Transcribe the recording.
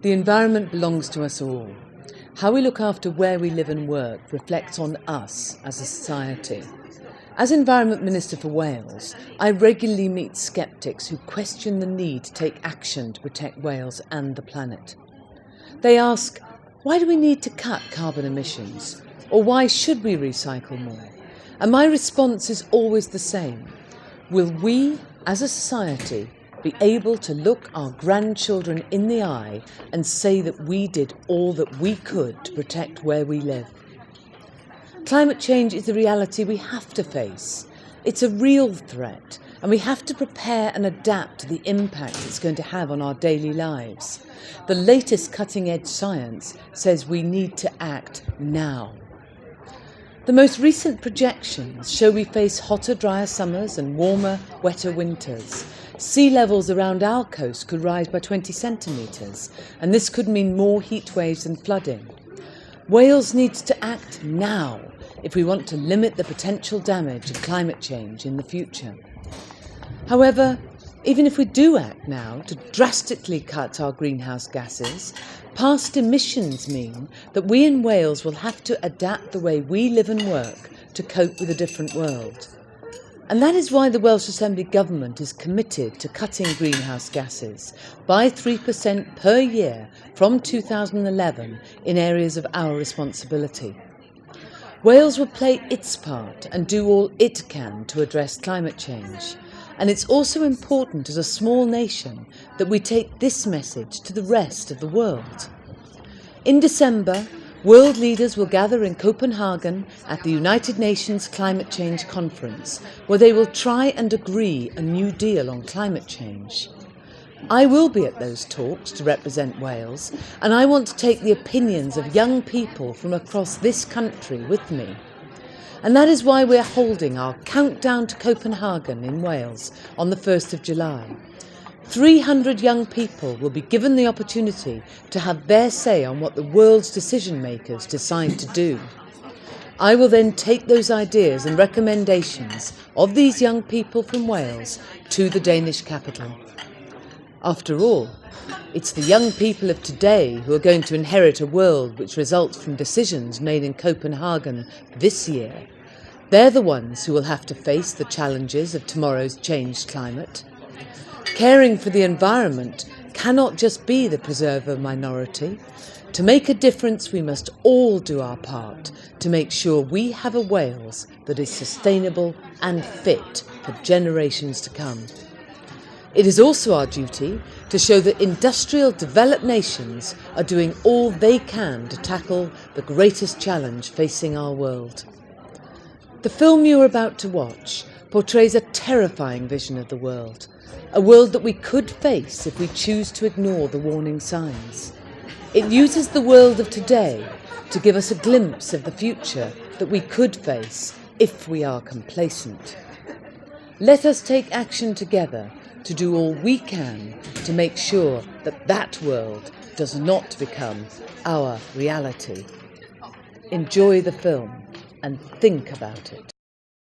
The environment belongs to us all. How we look after where we live and work reflects on us as a society. As Environment Minister for Wales, I regularly meet sceptics who question the need to take action to protect Wales and the planet. They ask, why do we need to cut carbon emissions? Or why should we recycle more? And my response is always the same. Will we, as a society, be able to look our grandchildren in the eye and say that we did all that we could to protect where we live? Climate change is the reality we have to face. It's a real threat, and we have to prepare and adapt to the impact it's going to have on our daily lives. The latest cutting-edge science says we need to act now. The most recent projections show we face hotter, drier summers and warmer, wetter winters. Sea levels around our coast could rise by 20 centimetres, and this could mean more heat waves and flooding. Wales needs to act now if we want to limit the potential damage of climate change in the future. However, even if we do act now to drastically cut our greenhouse gases, past emissions mean that we in Wales will have to adapt the way we live and work to cope with a different world. And that is why the Welsh Assembly Government is committed to cutting greenhouse gases by 3% per year from 2011 in areas of our responsibility. Wales will play its part and do all it can to address climate change. And it's also important as a small nation that we take this message to the rest of the world. In December, world leaders will gather in Copenhagen at the United Nations Climate Change Conference, where they will try and agree a new deal on climate change. I will be at those talks to represent Wales, and I want to take the opinions of young people from across this country with me. And that is why we're holding our countdown to Copenhagen in Wales on the 1st of July. 300 young people will be given the opportunity to have their say on what the world's decision makers decide to do. I will then take those ideas and recommendations of these young people from Wales to the Danish capital. After all, it's the young people of today who are going to inherit a world which results from decisions made in Copenhagen this year. They're the ones who will have to face the challenges of tomorrow's changed climate. Caring for the environment cannot just be the preserve of minority. To make a difference, we must all do our part to make sure we have a Wales that is sustainable and fit for generations to come. It is also our duty to show that industrial developed nations are doing all they can to tackle the greatest challenge facing our world. The film you are about to watch portrays a terrifying vision of the world, a world that we could face if we choose to ignore the warning signs. It uses the world of today to give us a glimpse of the future that we could face if we are complacent. Let us take action together to do all we can to make sure that that world does not become our reality. Enjoy the film and think about it.